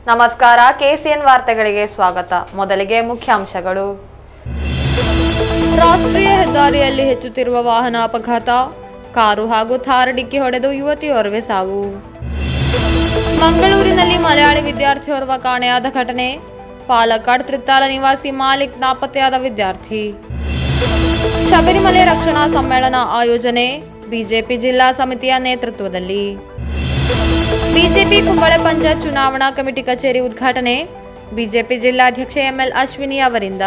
ನಮಸ್ಕಾರ ಕೆಸಿಎನ್ ವಾರ್ತೆಗಳಿಗೆ ಸ್ವಾಗತ. ಮೊದಲಿಗೆ ಮುಖ್ಯಾಂಶಗಳು. ರಾಷ್ಟ್ರೀಯ ಹೆದ್ದಾರಿಯಲ್ಲಿ ಹೆಚ್ಚುತ್ತಿರುವ ವಾಹನ ಅಪಘಾತ, ಕಾರು ಹಾಗೂ ಥಾರ್ ಡಿಕ್ಕಿ ಹೊಡೆದು ಯುವತಿಯೋರ್ವೆ ಸಾವು. ಮಂಗಳೂರಿನಲ್ಲಿ ಮಲಯಾಳಿ ವಿದ್ಯಾರ್ಥಿಯೋರ್ವ ಕಾಣೆಯಾದ ಘಟನೆ, ಪಾಲಕ್ಕಾಡ್ ತ್ರಿತ್ತಾಲ ನಿವಾಸಿ ಮಾಲಿಕ್ ನಾಪತ್ತೆಯಾದ ವಿದ್ಯಾರ್ಥಿ. ಶಬರಿಮಲೆ ರಕ್ಷಣಾ ಸಮ್ಮೇಳನ ಆಯೋಜನೆ ಬಿಜೆಪಿ ಜಿಲ್ಲಾ ಸಮಿತಿಯ ನೇತೃತ್ವದಲ್ಲಿ. ಬಿಜೆಪಿ ಕುಂಬಳೆ ಪಂಚಾಯತ್ ಚುನಾವಣಾ ಕಮಿಟಿ ಕಚೇರಿ ಉದ್ಘಾಟನೆ ಬಿಜೆಪಿ ಜಿಲ್ಲಾಧ್ಯಕ್ಷ ಎಂಎಲ್ ಅಶ್ವಿನಿ ಅವರಿಂದ.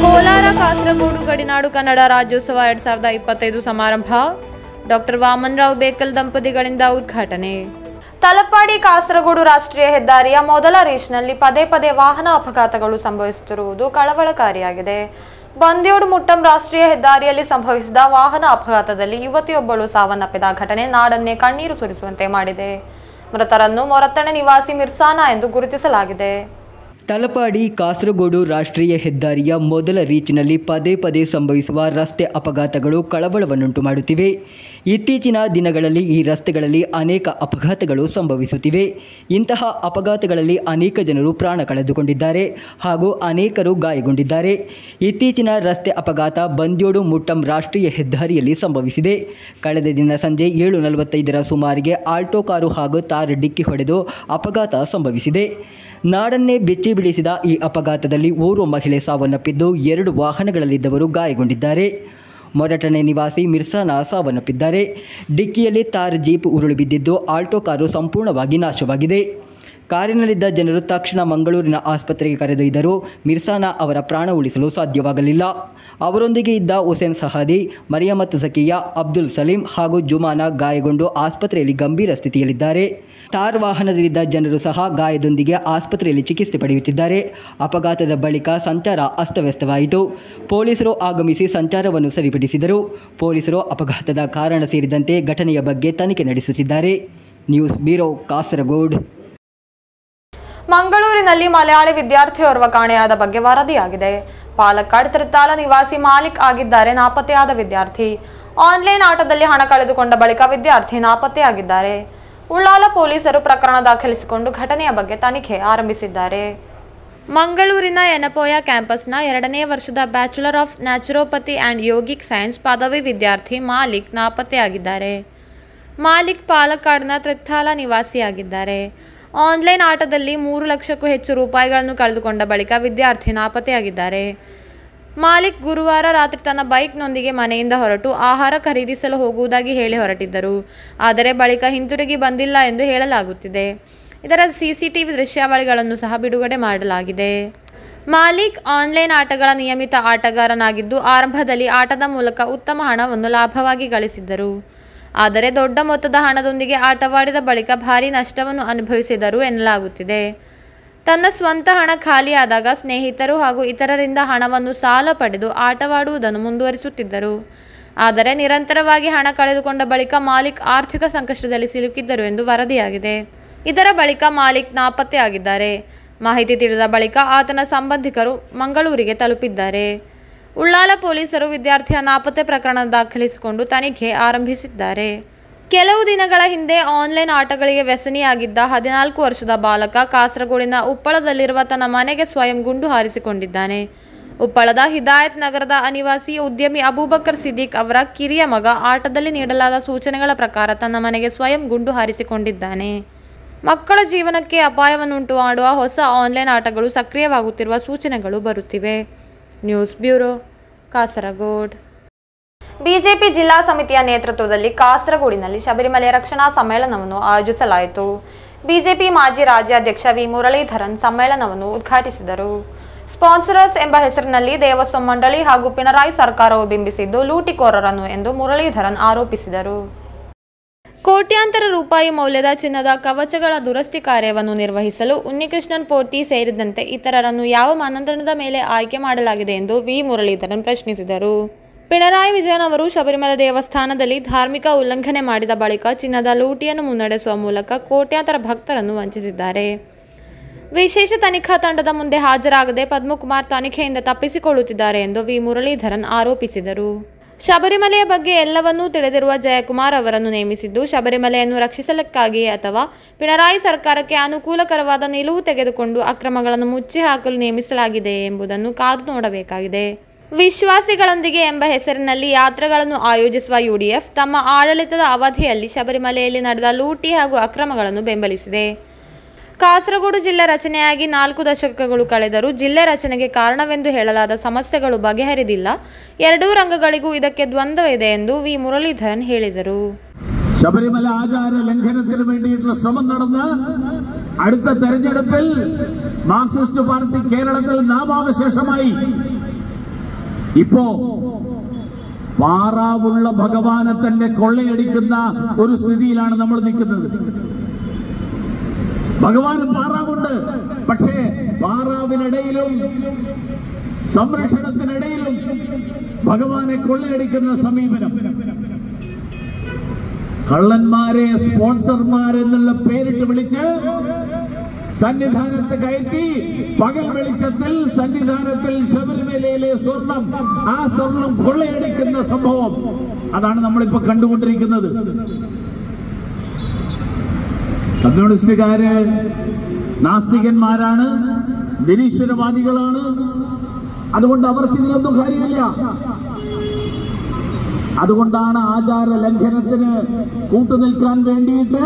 ಕೋಲಾರ ಕಾಸರಗೋಡು ಗಡಿನಾಡು ಕನ್ನಡ ರಾಜ್ಯೋತ್ಸವ 2025 ಸಮಾರಂಭ ಡಾಕ್ಟರ್ ವಾಮನ್ ರಾವ್ ಬೇಕಲ್ ದಂಪತಿಗಳಿಂದ ಉದ್ಘಾಟನೆ. ತಲಪಾಡಿ ಕಾಸರಗೋಡು ರಾಷ್ಟ್ರೀಯ ಹೆದ್ದಾರಿಯ ಮೊದಲ ರೀಚ್ನಲ್ಲಿ ಪದೇ ಪದೇ ವಾಹನ ಅಪಘಾತಗಳು ಸಂಭವಿಸುತ್ತಿರುವುದು ಕಳವಳಕಾರಿಯಾಗಿದೆ. ಬಂದ್ಯೋಡು ಮುಟ್ಟಂ ರಾಷ್ಟ್ರೀಯ ಹೆದ್ದಾರಿಯಲ್ಲಿ ಸಂಭವಿಸಿದ ವಾಹನ ಅಪಘಾತದಲ್ಲಿ ಯುವತಿಯೊಬ್ಬಳು ಸಾವನ್ನಪ್ಪಿದ ಘಟನೆ ನಾಡನ್ನೇ ಕಣ್ಣೀರು ಸುರಿಸುವಂತೆ ಮಾಡಿದೆ. ಮೃತರನ್ನು ಮೊರತಣೆ ನಿವಾಸಿ ಮಿರ್ಸಾನಾ ಎಂದು ಗುರುತಿಸಲಾಗಿದೆ. ತಲಪಾಡಿ ಕಾಸರಗೋಡು ರಾಷ್ಟ್ರೀಯ ಹೆದ್ದಾರಿಯ ಮೊದಲ ರೀಚ್ನಲ್ಲಿ ಪದೇ ಪದೇ ಸಂಭವಿಸುವ ರಸ್ತೆ ಅಪಘಾತಗಳು ಕಳವಳವನ್ನುಂಟು ಮಾಡುತ್ತಿವೆ. ಇತ್ತೀಚಿನ ದಿನಗಳಲ್ಲಿ ಈ ರಸ್ತೆಗಳಲ್ಲಿ ಅನೇಕ ಅಪಘಾತಗಳು ಸಂಭವಿಸುತ್ತಿವೆ. ಇಂತಹ ಅಪಘಾತಗಳಲ್ಲಿ ಅನೇಕ ಜನರು ಪ್ರಾಣ ಕಳೆದುಕೊಂಡಿದ್ದಾರೆ ಹಾಗೂ ಅನೇಕರು ಗಾಯಗೊಂಡಿದ್ದಾರೆ. ಇತ್ತೀಚಿನ ರಸ್ತೆ ಅಪಘಾತ ಬಂದ್ಯೋಡು ಮುಟ್ಟಂ ರಾಷ್ಟ್ರೀಯ ಹೆದ್ದಾರಿಯಲ್ಲಿ ಸಂಭವಿಸಿದೆ. ಕಳೆದ ದಿನ ಸಂಜೆ 7:45 ಸುಮಾರಿಗೆ ಆಲ್ಟೋ ಕಾರು ಹಾಗೂ ಥಾರ್ ಡಿಕ್ಕಿ ಹೊಡೆದು ಅಪಘಾತ ಸಂಭವಿಸಿದೆ. ನಾಡನ್ನೇ ಬೆಚ್ಚಿ ಬೀಳಿಸಿದ ಈ ಅಪಘಾತದಲ್ಲಿ ಓರ್ವ ಮಹಿಳೆ ಸಾವನ್ನಪ್ಪಿದ್ದು 2 ವಾಹನಗಳಲ್ಲಿದ್ದವರು ಗಾಯಗೊಂಡಿದ್ದಾರೆ. ಮೊರಟಣೆ ನಿವಾಸಿ ಮಿರ್ಸಾನಾ ಸಾವನ್ನಪ್ಪಿದ್ದಾರೆ. ಡಿಕ್ಕಿಯಲ್ಲಿ ಥಾರ್ ಜೀಪ್ ಉರುಳಿ ಬಿದ್ದಿದ್ದು ಆಲ್ಟೋ ಕಾರು ಸಂಪೂರ್ಣವಾಗಿ ನಾಶವಾಗಿದೆ. ಕಾರಿನಲ್ಲಿದ್ದ ಜನರು ತಕ್ಷಣ ಮಂಗಳೂರಿನ ಆಸ್ಪತ್ರೆಗೆ ಕರೆದೊಯ್ದರೂ ಮಿರ್ಸಾನಾ ಅವರ ಪ್ರಾಣ ಉಳಿಸಲು ಸಾಧ್ಯವಾಗಲಿಲ್ಲ. ಅವರೊಂದಿಗೆ ಇದ್ದ ಹುಸೇನ್ ಸಹಾದಿ, ಮರಿಯಮತ್ ಝಕಿಯಾ, ಅಬ್ದುಲ್ ಸಲೀಂ ಹಾಗೂ ಜುಮಾನಾ ಗಾಯಗೊಂಡು ಆಸ್ಪತ್ರೆಯಲ್ಲಿ ಗಂಭೀರ ಸ್ಥಿತಿಯಲ್ಲಿದ್ದಾರೆ. ಥಾರ್ ವಾಹನದಲ್ಲಿದ್ದ ಜನರು ಸಹ ಗಾಯದೊಂದಿಗೆ ಆಸ್ಪತ್ರೆಯಲ್ಲಿ ಚಿಕಿತ್ಸೆ ಪಡೆಯುತ್ತಿದ್ದಾರೆ. ಅಪಘಾತದ ಬಳಿಕ ಸಂಚಾರ ಅಸ್ತವ್ಯಸ್ತವಾಯಿತು. ಪೊಲೀಸರು ಆಗಮಿಸಿ ಸಂಚಾರವನ್ನು ಸರಿಪಡಿಸಿದರು. ಪೊಲೀಸರು ಅಪಘಾತದ ಕಾರಣ ಸೇರಿದಂತೆ ಘಟನೆಯ ಬಗ್ಗೆ ತನಿಖೆ ನಡೆಸುತ್ತಿದ್ದಾರೆ. News bureau, Kasaragod. ಮಂಗಳೂರಿನಲ್ಲಿ ಮಲಯಾಳಿ ವಿದ್ಯಾರ್ಥಿಯೋರ್ವ ಕಾಣೆಯಾದ ಬಗ್ಗೆ ವರದಿಯಾಗಿದೆ. ಪಾಲಕ್ಕಾಡ್ ತ್ರಿತ್ತಾಲ ನಿವಾಸಿ ಮಾಲಿಕ್ ಆಗಿದ್ದಾರೆ ನಾಪತ್ತೆಯಾದ ವಿದ್ಯಾರ್ಥಿ. ಆನ್ಲೈನ್ ಆಟದಲ್ಲಿ ಹಣ ಕಳೆದುಕೊಂಡ ಬಳಿಕ ವಿದ್ಯಾರ್ಥಿ ನಾಪತ್ತೆಯಾಗಿದ್ದಾರೆ. ಉಳ್ಳಾಲ ಪೊಲೀಸರು ಪ್ರಕರಣ ದಾಖಲಿಸಿಕೊಂಡು ಘಟನೆಯ ಬಗ್ಗೆ ತನಿಖೆ ಆರಂಭಿಸಿದ್ದಾರೆ. ಮಂಗಳೂರಿನ ಯನಪೋಯ ಕ್ಯಾಂಪಸ್ನ 2ನೇ ವರ್ಷದ bachelor of naturopathy and yogic science ಪದವಿ ವಿದ್ಯಾರ್ಥಿ ಮಾಲಿಕ್ ನಾಪತ್ತೆಯಾಗಿದ್ದಾರೆ. ಮಾಲಿಕ್ ಪಾಲಕ್ಕಾಡ್ನ ತ್ರಿತ್ತಾಲ ನಿವಾಸಿಯಾಗಿದ್ದಾರೆ. ಆನ್ಲೈನ್ ಆಟದಲ್ಲಿ 3 ಲಕ್ಷಕ್ಕೂ ಹೆಚ್ಚು ರೂಪಾಯಿಗಳನ್ನು ಕಳೆದುಕೊಂಡ ಬಳಿಕ ವಿದ್ಯಾರ್ಥಿ ನಾಪತ್ತೆಯಾಗಿದ್ದಾರೆ. ಮಾಲಿಕ್ ಗುರುವಾರ ರಾತ್ರಿ ತನ್ನ ಬೈಕ್ನೊಂದಿಗೆ ಮನೆಯಿಂದ ಹೊರಟು ಆಹಾರ ಖರೀದಿಸಲು ಹೋಗುವುದಾಗಿ ಹೇಳಿ ಹೊರಟಿದ್ದರು. ಆದರೆ ಬಳಿಕ ಹಿಂತಿರುಗಿ ಬಂದಿಲ್ಲ ಎಂದು ಹೇಳಲಾಗುತ್ತಿದೆ. ಇದರ ಸಿಸಿಟಿವಿ ದೃಶ್ಯಾವಳಿಗಳನ್ನು ಸಹ ಬಿಡುಗಡೆ ಮಾಡಲಾಗಿದೆ. ಮಾಲಿಕ್ ಆನ್ಲೈನ್ ಆಟಗಳ ನಿಯಮಿತ ಆಟಗಾರನಾಗಿದ್ದು ಆರಂಭದಲ್ಲಿ ಆಟದ ಮೂಲಕ ಉತ್ತಮ ಹಣವನ್ನು ಲಾಭವಾಗಿ ಗಳಿಸಿದ್ದರು. ಆದರೆ ದೊಡ್ಡ ಮೊತ್ತದ ಹಣದೊಂದಿಗೆ ಆಟವಾಡಿದ ಬಳಿಕ ಭಾರೀ ನಷ್ಟವನ್ನು ಅನುಭವಿಸಿದರು ಎನ್ನಲಾಗುತ್ತಿದೆ. ತನ್ನ ಸ್ವಂತ ಹಣ ಖಾಲಿಯಾದಾಗ ಸ್ನೇಹಿತರು ಹಾಗೂ ಇತರರಿಂದ ಹಣವನ್ನು ಸಾಲ ಪಡೆದು ಆಟವಾಡುವುದನ್ನು ಮುಂದುವರಿಸುತ್ತಿದ್ದರು. ಆದರೆ ನಿರಂತರವಾಗಿ ಹಣ ಕಳೆದುಕೊಂಡ ಬಳಿಕ ಮಾಲಿಕ್ ಆರ್ಥಿಕ ಸಂಕಷ್ಟದಲ್ಲಿ ಸಿಲುಕಿದ್ದರು ಎಂದು ವರದಿಯಾಗಿದೆ. ಇದರ ಬಳಿಕ ಮಾಲಿಕ್ ನಾಪತ್ತೆಯಾಗಿದ್ದಾರೆ. ಮಾಹಿತಿ ತಿಳಿದ ಬಳಿಕ ಆತನ ಸಂಬಂಧಿಕರು ಮಂಗಳೂರಿಗೆ ತಲುಪಿದ್ದಾರೆ. ಉಳ್ಳಾಲ ಪೊಲೀಸರು ವಿದ್ಯಾರ್ಥಿಯ ನಾಪತ್ತೆ ಪ್ರಕರಣ ದಾಖಲಿಸಿಕೊಂಡು ತನಿಖೆ ಆರಂಭಿಸಿದ್ದಾರೆ. ಕೆಲವು ದಿನಗಳ ಹಿಂದೆ ಆನ್ಲೈನ್ ಆಟಗಳಿಗೆ ವ್ಯಸನಿಯಾಗಿದ್ದ 14 ವರ್ಷದ ಬಾಲಕ ಕಾಸರಗೋಡಿನ ಉಪ್ಪಳದಲ್ಲಿರುವ ತನ್ನ ಮನೆಗೆ ಸ್ವಯಂ ಗುಂಡು ಹಾರಿಸಿಕೊಂಡಿದ್ದಾನೆ. ಉಪ್ಪಳದ ಹಿದಾಯತ್ ನಗರದ ಅನಿವಾಸಿ ಉದ್ಯಮಿ ಅಬೂಬಕರ್ ಸಿದ್ದೀಕ್ ಅವರ ಕಿರಿಯ ಮಗ ಆಟದಲ್ಲಿ ನೀಡಲಾದ ಸೂಚನೆಗಳ ಪ್ರಕಾರ ತನ್ನ ಮನೆಗೆ ಸ್ವಯಂ ಗುಂಡು ಹಾರಿಸಿಕೊಂಡಿದ್ದಾನೆ. ಮಕ್ಕಳ ಜೀವನಕ್ಕೆ ಅಪಾಯವನ್ನುಂಟು ಮಾಡುವ ಹೊಸ ಆನ್ಲೈನ್ ಆಟಗಳು ಸಕ್ರಿಯವಾಗುತ್ತಿರುವ ಸೂಚನೆಗಳು ಬರುತ್ತಿವೆ. News bureau, Kasaragod. ಬಿಜೆಪಿ ಜಿಲ್ಲಾ ಸಮಿತಿಯ ನೇತೃತ್ವದಲ್ಲಿ ಕಾಸರಗೋಡಿನಲ್ಲಿ ಶಬರಿಮಲೆ ರಕ್ಷಣಾ ಸಮ್ಮೇಳನವನ್ನು ಆಯೋಜಿಸಲಾಯಿತು. ಬಿಜೆಪಿ ಮಾಜಿ ರಾಜ್ಯಾಧ್ಯಕ್ಷ ವಿ ಮುರಳೀಧರನ್ ಸಮ್ಮೇಳನವನ್ನು ಉದ್ಘಾಟಿಸಿದರು. ಸ್ಪಾನ್ಸರರ್ಸ್ ಎಂಬ ಹೆಸರಿನಲ್ಲಿ ದೇವಸ್ವ ಮಂಡಳಿ ಹಾಗೂ ಪಿಣರಾಯಿ ಸರ್ಕಾರವು ಬಿಂಬಿಸಿದ್ದು ಲೂಟಿಕೋರರನ್ನು ಎಂದು ಮುರಳೀಧರನ್ ಆರೋಪಿಸಿದರು. ಕೋಟ್ಯಾಂತರ ರೂಪಾಯಿ ಮೌಲ್ಯದ ಚಿನ್ನದ ಕವಚಗಳ ದುರಸ್ತಿ ಕಾರ್ಯವನ್ನು ನಿರ್ವಹಿಸಲು ಉನ್ನಿಕೃಷ್ಣನ್ ಪೋರ್ತಿ ಸೇರಿದಂತೆ ಇತರರನ್ನು ಯಾವ ಮಾನದಂಡದ ಮೇಲೆ ಆಯ್ಕೆ ಮಾಡಲಾಗಿದೆ ಎಂದು ವಿ ಮುರಳೀಧರನ್ ಪ್ರಶ್ನಿಸಿದರು. ಪಿಣರಾಯಿ ವಿಜಯನ್ ಅವರು ಶಬರಿಮಲೆ ದೇವಸ್ಥಾನದಲ್ಲಿ ಧಾರ್ಮಿಕ ಉಲ್ಲಂಘನೆ ಮಾಡಿದ ಬಳಿಕ ಚಿನ್ನದ ಲೂಟಿಯನ್ನು ಮುನ್ನಡೆಸುವ ಮೂಲಕ ಕೋಟ್ಯಾಂತರ ಭಕ್ತರನ್ನು ವಂಚಿಸಿದ್ದಾರೆ. ವಿಶೇಷ ತನಿಖಾ ತಂಡದ ಮುಂದೆ ಹಾಜರಾಗದೆ ಪದ್ಮಕುಮಾರ್ ತನಿಖೆಯಿಂದ ತಪ್ಪಿಸಿಕೊಳ್ಳುತ್ತಿದ್ದಾರೆ ಎಂದು ವಿ ಮುರಳೀಧರನ್ ಆರೋಪಿಸಿದರು. ಶಬರಿಮಲೆಯ ಬಗ್ಗೆ ಎಲ್ಲವನ್ನೂ ತಿಳಿದಿರುವ ಜಯಕುಮಾರ್ ಅವರನ್ನು ನೇಮಿಸಿದ್ದು ಶಬರಿಮಲೆಯನ್ನು ರಕ್ಷಿಸಲಿಕ್ಕಾಗಿಯೇ ಅಥವಾ ಪಿಣರಾಯಿ ಸರ್ಕಾರಕ್ಕೆ ಅನುಕೂಲಕರವಾದ ನಿಲುವು ತೆಗೆದುಕೊಂಡು ಅಕ್ರಮಗಳನ್ನು ಮುಚ್ಚಿ ಹಾಕಲು ನೇಮಿಸಲಾಗಿದೆಯೇ ಎಂಬುದನ್ನು ಕಾದು ನೋಡಬೇಕಾಗಿದೆ. ವಿಶ್ವಾಸಿಗಳೊಂದಿಗೆ ಎಂಬ ಹೆಸರಿನಲ್ಲಿ ಯಾತ್ರೆಗಳನ್ನು ಆಯೋಜಿಸುವ ಯುಡಿಎಫ್ ತಮ್ಮ ಆಡಳಿತದ ಅವಧಿಯಲ್ಲಿ ಶಬರಿಮಲೆಯಲ್ಲಿ ನಡೆದ ಲೂಟಿ ಹಾಗೂ ಅಕ್ರಮಗಳನ್ನು ಬೆಂಬಲಿಸಿದೆ. ಕಾಸರಗೋಡು ಜಿಲ್ಲೆ ರಚನೆಯಾಗಿ 4 ದಶಕಗಳು ಕಳೆದರೂ ಜಿಲ್ಲೆ ರಚನೆಗೆ ಕಾರಣವೆಂದು ಹೇಳಲಾದ ಸಮಸ್ಯೆಗಳು ಬಗೆಹರಿದಿಲ್ಲ. ಎರಡೂ ರಂಗಗಳಿಗೂ ಇದಕ್ಕೆ ദ്വന്ദ്വವಿದೆ ಎಂದು ವಿ മുരളീധരൻ ಹೇಳಿದರು. ശബരിമല ആചാര ലംഘനത്തിന് വേണ്ടിയിട്ടുള്ള ശ്രമം നടന്ന അടുത്ത തെരഞ്ഞെടുപ്പിൽ മാർക്സിസ്റ്റ് പാർട്ടി കേരളത്തിൽ നാമാവശേഷമായി. ഇപ്പോ പാറാവുള്ള ഭഗവാനെ തന്നെ കൊള്ളയടിക്കുന്ന ഒരു സ്ഥിതിയിലാണ് നമ്മൾ നിൽക്കുന്നത്. ഭഗവാന് പാറാവുണ്ട്, പക്ഷേ പാറാവിനിടയിലും സംരക്ഷണത്തിനിടയിലും ഭഗവാനെ കൊള്ളയടിക്കുന്ന സമീപനം. കള്ളന്മാരെ സ്പോൺസർമാരെന്നുള്ള പേരിട്ട് വിളിച്ച് സന്നിധാനത്ത് കയറ്റി പകൽ വെളിച്ചത്തിൽ സന്നിധാനത്തിൽ ശബരിമലയിലെ സ്വർണം, ആ സ്വർണം കൊള്ളയടിക്കുന്ന സംഭവം അതാണ് നമ്മളിപ്പോ കണ്ടുകൊണ്ടിരിക്കുന്നത്. കമ്മ്യൂണിസ്റ്റുകാര് നാസ്തികന്മാരാണ്, നിരീശ്വരവാദികളാണ്. അതുകൊണ്ട് അവർക്ക് ഇതിലൊന്നും കാര്യമില്ല. അതുകൊണ്ടാണ് ആചാര ലംഘനത്തിന് കൂട്ടുനിൽക്കാൻ വേണ്ടിയിട്ട്,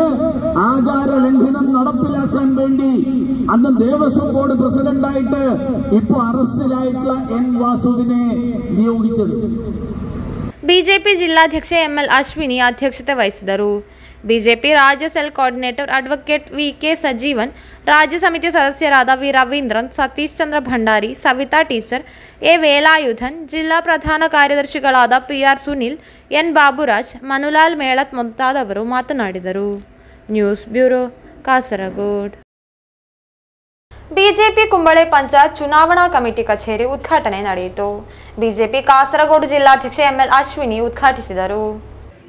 ആചാര ലംഘനം നടപ്പിലാക്കാൻ വേണ്ടി അന്ന് ദേവസ്വം ബോർഡ് പ്രസിഡന്റായിട്ട് ഇപ്പോൾ അറസ്റ്റിലായിട്ടുള്ള എൻ വാസുവിനെ നിയോഗിച്ചത്. ಬಿಜೆಪಿ ಜಿಲ್ಲಾಧ್ಯಕ್ಷ ಎಂಎಲ್ ಅಶ್ವಿನಿ ಅಧ್ಯಕ್ಷತೆ ವಹಿಸಿದರು. ಬಿಜೆಪಿ ರಾಜ್ಯ cell coordinator advocate V K. Sajeevan, ರಾಜ್ಯ ಸಮಿತಿ ಸದಸ್ಯರಾದ V. Raveendran, Satish Chandra Bhandari, Savita teacher, A. Velayudhan, ಜಿಲ್ಲಾ ಪ್ರಧಾನ ಕಾರ್ಯದರ್ಶಿಗಳಾದ ಪಿ.ಆರ್. ಸುನಿಲ್, ಎನ್. ಬಾಬುರಾಜ್, ಮನುಲಾಲ್ ಮೇಳತ್ ಮುಂತಾದವರು ಮಾತನಾಡಿದರು. News bureau, Kasaragod. BJP Kumble panchayat ಚುನಾವಣಾ ಕಮಿಟಿ ಕಚೇರಿ ಉದ್ಘಾಟನೆ ನಡೆಯಿತು. ಬಿಜೆಪಿ ಕಾಸರಗೋಡು ಜಿಲ್ಲಾಧ್ಯಕ್ಷ ಎಂಎಲ್ ಅಶ್ವಿನಿ ಉದ್ಘಾಟಿಸಿದರು.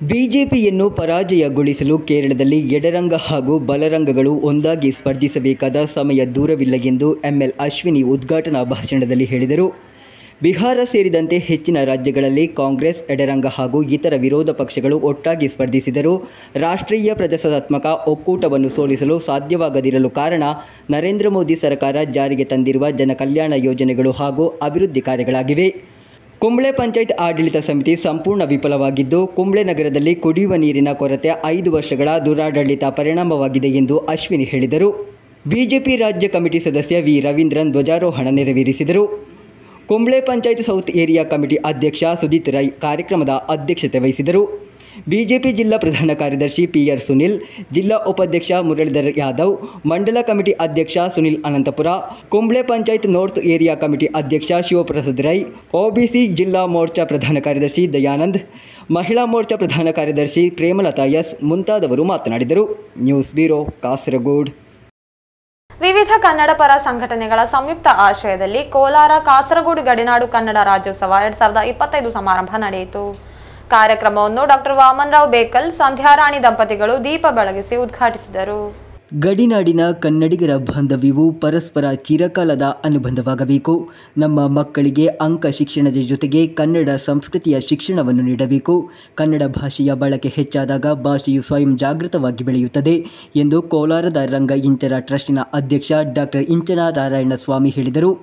ಬಿಜೆಪಿಯನ್ನು ಪರಾಜಯಗೊಳಿಸಲು ಕೇರಳದಲ್ಲಿ ಎಡರಂಗ ಹಾಗೂ ಬಲರಂಗಗಳು ಒಂದಾಗಿ ಸ್ಪರ್ಧಿಸಬೇಕಾದ ಸಮಯ ದೂರವಿಲ್ಲ ಎಂದು ಎಂಎಲ್ ಅಶ್ವಿನಿ ಉದ್ಘಾಟನಾ ಭಾಷಣದಲ್ಲಿ ಹೇಳಿದರು. ಬಿಹಾರ ಸೇರಿದಂತೆ ಹೆಚ್ಚಿನ ರಾಜ್ಯಗಳಲ್ಲಿ ಕಾಂಗ್ರೆಸ್, ಎಡರಂಗ ಹಾಗೂ ಇತರ ವಿರೋಧ ಪಕ್ಷಗಳು ಒಟ್ಟಾಗಿ ಸ್ಪರ್ಧಿಸಿದರೂ ರಾಷ್ಟ್ರೀಯ ಪ್ರಜಾಸತ್ತಾತ್ಮಕ ಒಕ್ಕೂಟವನ್ನು ಸೋಲಿಸಲು ಸಾಧ್ಯವಾಗದಿರಲು ಕಾರಣ ನರೇಂದ್ರ ಮೋದಿ ಸರ್ಕಾರ ಜಾರಿಗೆ ತಂದಿರುವ ಜನಕಲ್ಯಾಣ ಯೋಜನೆಗಳು ಹಾಗೂ ಅಭಿವೃದ್ಧಿ ಕಾರ್ಯಗಳಾಗಿವೆ. ಕುಂಬ್ಳೆ ಪಂಚಾಯತ್ ಆಡಳಿತ ಸಮಿತಿ ಸಂಪೂರ್ಣ ವಿಫಲವಾಗಿದ್ದು, ಕುಂಬ್ಳೆ ನಗರದಲ್ಲಿ ಕುಡಿಯುವ ನೀರಿನ ಕೊರತೆ 5 ವರ್ಷಗಳ ದುರಾಡಳಿತ ಪರಿಣಾಮವಾಗಿದೆ ಎಂದು ಅಶ್ವಿನಿ ಹೇಳಿದರು. ಬಿಜೆಪಿ ರಾಜ್ಯ ಕಮಿಟಿ ಸದಸ್ಯ ವಿ. ರವೀಂದ್ರನ್ ಧ್ವಜಾರೋಹಣ ನೆರವೇರಿಸಿದರು. Kumble panchayat south area committee ಅಧ್ಯಕ್ಷ ಸುದೀತ್ ರೈ ಕಾರ್ಯಕ್ರಮದ ಅಧ್ಯಕ್ಷತೆ ವಹಿಸಿದರು. ಬಿಜೆಪಿ ಜಿಲ್ಲಾ ಪ್ರಧಾನ ಕಾರ್ಯದರ್ಶಿ ಪಿ.ಆರ್. ಸುನಿಲ್, ಜಿಲ್ಲಾ ಉಪಾಧ್ಯಕ್ಷ ಮುರಳೀಧರ್ ಯಾದವ್, ಮಂಡಲ ಕಮಿಟಿ ಅಧ್ಯಕ್ಷ Sunil Ananthapura, Kumble panchayat north area committee ಅಧ್ಯಕ್ಷ ಶಿವಪ್ರಸಾದ್ ರೈ, ಒಬಿಸಿ ಜಿಲ್ಲಾ ಮೋರ್ಚಾ ಪ್ರಧಾನ ಕಾರ್ಯದರ್ಶಿ ದಯಾನಂದ್, ಮಹಿಳಾ ಮೋರ್ಚಾ ಪ್ರಧಾನ ಕಾರ್ಯದರ್ಶಿ ಪ್ರೇಮಲತಾ ಎಸ್ ಮುಂತಾದವರು ಮಾತನಾಡಿದರು. News bureau, Kasaragod. ವಿವಿಧ ಕನ್ನಡ ಪರ ಸಂಘಟನೆಗಳ ಸಂಯುಕ್ತ ಆಶ್ರಯದಲ್ಲಿ ಕೋಲಾರ ಕಾಸರಗೋಡು ಗಡಿನಾಡು ಕನ್ನಡ ರಾಜ್ಯೋತ್ಸವ 2025 ಸಮಾರಂಭ ನಡೆಯಿತು. ಕಾರ್ಯಕ್ರಮವನ್ನು ಡಾಕ್ಟರ್ ವಾಮನ್ ರಾವ್ ಬೇಕಲ್, ಸಂಧ್ಯಾರಾಣಿ ದಂಪತಿಗಳು ದೀಪ ಬೆಳಗಿಸಿ ಉದ್ಘಾಟಿಸಿದರು. ಗಡಿನಾಡಿನ ಕನ್ನಡಿಗರ ಬಾಂಧವ್ಯವು ಪರಸ್ಪರ ಚಿರಕಾಲದ ಅನುಬಂಧವಾಗಬೇಕು. ನಮ್ಮ ಮಕ್ಕಳಿಗೆ ಅಂಕ ಶಿಕ್ಷಣದ ಜೊತೆಗೆ ಕನ್ನಡ ಸಂಸ್ಕೃತಿಯ ಶಿಕ್ಷಣವನ್ನು ನೀಡಬೇಕು. ಕನ್ನಡ ಭಾಷೆಯ ಬಳಕೆ ಹೆಚ್ಚಾದಾಗ ಭಾಷೆಯು ಸ್ವಯಂ ಜಾಗೃತವಾಗಿ ಬೆಳೆಯುತ್ತದೆ ಎಂದು ಕೋಲಾರದ ರಂಗ ಇಂಚರ ಟ್ರಸ್ಟಿನ ಅಧ್ಯಕ್ಷ ಡಾಕ್ಟರ್ ಇಂಚನ ನಾರಾಯಣ ಸ್ವಾಮಿ ಹೇಳಿದರು.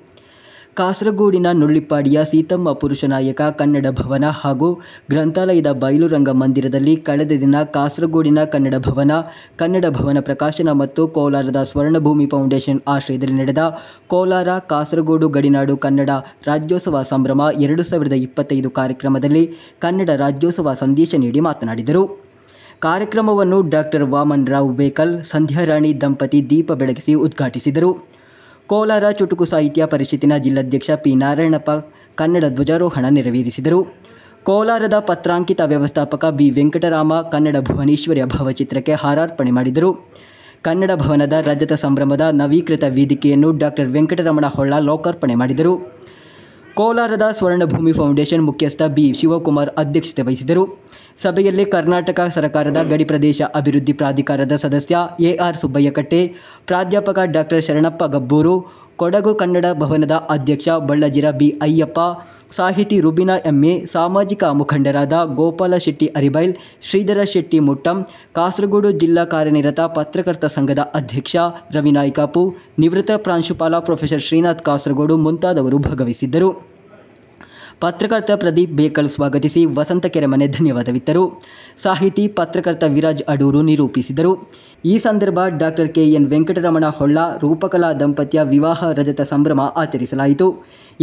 ಕಾಸರಗೋಡಿನ ನುಳ್ಳಿಪಾಡಿಯ ಸೀತಮ್ಮ ಪುರುಷನಾಯಕ ಕನ್ನಡ ಭವನ ಹಾಗೂ ಗ್ರಂಥಾಲಯದ ಬಯಲುರಂಗ ಮಂದಿರದಲ್ಲಿ ಕಳೆದ ದಿನ ಕಾಸರಗೋಡಿನ ಕನ್ನಡ ಭವನ ಪ್ರಕಾಶನ ಮತ್ತು ಕೋಲಾರದ ಸ್ವರ್ಣಭೂಮಿ ಫೌಂಡೇಶನ್ ಆಶ್ರಯದಲ್ಲಿ ನಡೆದ ಕೋಲಾರ ಕಾಸರಗೋಡು ಗಡಿನಾಡು ಕನ್ನಡ ರಾಜ್ಯೋತ್ಸವ ಸಂಭ್ರಮ 2025 ಕಾರ್ಯಕ್ರಮದಲ್ಲಿ ಕನ್ನಡ ರಾಜ್ಯೋತ್ಸವ ಸಂದೇಶ ನೀಡಿ ಮಾತನಾಡಿದರು. ಕಾರ್ಯಕ್ರಮವನ್ನು ಡಾಕ್ಟರ್ ವಾಮನ್ ರಾವ್ ಬೇಕಲ್, ಸಂಧ್ಯಾರಾಣಿ ದಂಪತಿ ದೀಪ ಬೆಳಗಿಸಿ ಉದ್ಘಾಟಿಸಿದರು. ಕೋಲಾರ ಚುಟುಕು ಸಾಹಿತ್ಯ ಪರಿಷತ್ತಿನ ಜಿಲ್ಲಾಧ್ಯಕ್ಷ ಪಿ. ನಾರಾಯಣಪ್ಪ ಕನ್ನಡ ಧ್ವಜಾರೋಹಣ ನೆರವೇರಿಸಿದರು. ಕೋಲಾರದ ಪತ್ರಾಂಕಿತ ವ್ಯವಸ್ಥಾಪಕ ಬಿ. ವೆಂಕಟರಾಮ ಕನ್ನಡ ಭುವನೇಶ್ವರಿಯ ಭಾವಚಿತ್ರಕ್ಕೆ ಹಾರಾರ್ಪಣೆ ಮಾಡಿದರು. ಕನ್ನಡ ಭವನದ ರಜತ ಸಂಭ್ರಮದ ನವೀಕೃತ ವೇದಿಕೆಯನ್ನು ಡಾಕ್ಟರ್ ವೆಂಕಟರಮಣ ಹೊಳ್ಳ ಲೋಕಾರ್ಪಣೆ ಮಾಡಿದರು. ಕೋಲಾರದ ಸ್ವರ್ಣಭೂಮಿ ಫೌಂಡೇಶನ್ ಮುಖ್ಯಸ್ಥ ಬಿ. ಶಿವಕುಮಾರ್ ಅಧ್ಯಕ್ಷತೆ ವಹಿಸಿದರು. ಸಭೆಯಲ್ಲಿ ಕರ್ನಾಟಕ ಸರ್ಕಾರದ ಗಡಿ ಪ್ರದೇಶ ಅಭಿವೃದ್ಧಿ ಪ್ರಾಧಿಕಾರದ ಸದಸ್ಯ ಎ.ಆರ್. ಸುಬ್ಬಯ್ಯ ಕಟ್ಟೆ, ಪ್ರಾಧ್ಯಾಪಕ ಡಾಕ್ಟರ್ ಶರಣಪ್ಪ ಗಬ್ಬೂರು, ಕೊಡಗು ಕನ್ನಡ ಭವನದ ಅಧ್ಯಕ್ಷ ಬಳ್ಳಜಿರ ಬಿ ಅಯ್ಯಪ್ಪ, ಸಾಹಿತಿ ರುಬಿನಾ ಎಮ್ಮೆ, ಸಾಮಾಜಿಕ ಮುಖಂಡರಾದ ಗೋಪಾಲ ಶೆಟ್ಟಿ ಅರಿಬೈಲ್, ಶ್ರೀಧರ ಶೆಟ್ಟಿ ಮುಟ್ಟಂ, ಕಾಸರಗೋಡು ಜಿಲ್ಲಾ ಕಾರ್ಯನಿರತ ಪತ್ರಕರ್ತ ಸಂಘದ ಅಧ್ಯಕ್ಷ ರವಿನಾಯ್ಕಾಪು, ನಿವೃತ್ತ ಪ್ರಾಂಶುಪಾಲ ಪ್ರೊಫೆಸರ್ ಶ್ರೀನಾಥ್ ಕಾಸರಗೋಡು ಮುಂತಾದವರು ಭಾಗವಹಿಸಿದ್ದರು. ಪತ್ರಕರ್ತ ಪ್ರದೀಪ್ ಬೇಕಲ್ ಸ್ವಾಗತಿಸಿ ವಸಂತ ಕೆರೆಮನೆ ಧನ್ಯವಾದವಿತ್ತರು. ಸಾಹಿತಿ ಪತ್ರಕರ್ತ ವಿರಾಜ್ ಅಡೂರು ನಿರೂಪಿಸಿದರು. ಈ ಸಂದರ್ಭ ಡಾಕ್ಟರ್ KN ವೆಂಕಟರಮಣ ಹೊಳ್ಳ ರೂಪಕಲಾ ದಂಪತಿಯ ವಿವಾಹ ರಜತ ಸಂಭ್ರಮ ಆಚರಿಸಲಾಯಿತು.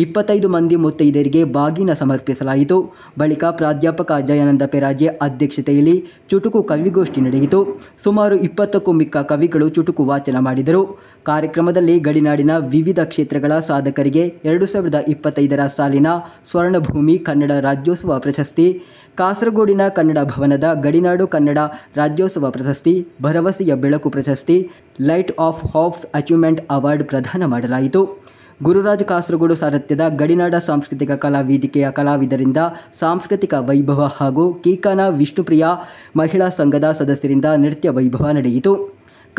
25 ಮಂದಿ ಮುತ್ತೈದೆಯರಿಗೆ ಬಾಗಿನ ಸಮರ್ಪಿಸಲಾಯಿತು. ಬಳಿಕ ಪ್ರಾಧ್ಯಾಪಕ ಜಯಾನಂದ ಪೆರಾಜೆ ಅಧ್ಯಕ್ಷತೆಯಲ್ಲಿ ಚುಟುಕು ಕವಿಗೋಷ್ಠಿ ನಡೆಯಿತು. ಸುಮಾರು 20ಕ್ಕೂ ಮಿಕ್ಕ ಕವಿಗಳು ಚುಟುಕು ವಾಚನ ಮಾಡಿದರು. ಕಾರ್ಯಕ್ರಮದಲ್ಲಿ ಗಡಿನಾಡಿನ ವಿವಿಧ ಕ್ಷೇತ್ರಗಳ ಸಾಧಕರಿಗೆ 2025ರ ಸಾಲಿನ ಸ್ವರ್ಣಭೂಮಿ ಕನ್ನಡ ರಾಜ್ಯೋತ್ಸವ ಪ್ರಶಸ್ತಿ, ಕಾಸರಗೋಡಿನ ಕನ್ನಡ ಭವನದ ಗಡಿನಾಡು ಕನ್ನಡ ರಾಜ್ಯೋತ್ಸವ ಪ್ರಶಸ್ತಿ, ಭರವಸೆಯ ಬೆಳಕು ಪ್ರಶಸ್ತಿ, light off hopes achievement award ಪ್ರದಾನ ಮಾಡಲಾಯಿತು. ಗುರುರಾಜ್ ಕಾಸರಗೋಡು ಸಾರಥ್ಯದ ಗಡಿನಾಡ ಸಾಂಸ್ಕೃತಿಕ ಕಲಾ ವೇದಿಕೆಯ ಕಲಾವಿದರಿಂದ ಸಾಂಸ್ಕೃತಿಕ ವೈಭವ ಹಾಗೂ ಕೀಕಾನ ವಿಷ್ಣುಪ್ರಿಯ ಮಹಿಳಾ ಸಂಘದ ಸದಸ್ಯರಿಂದ ನೃತ್ಯ ವೈಭವ ನಡೆಯಿತು.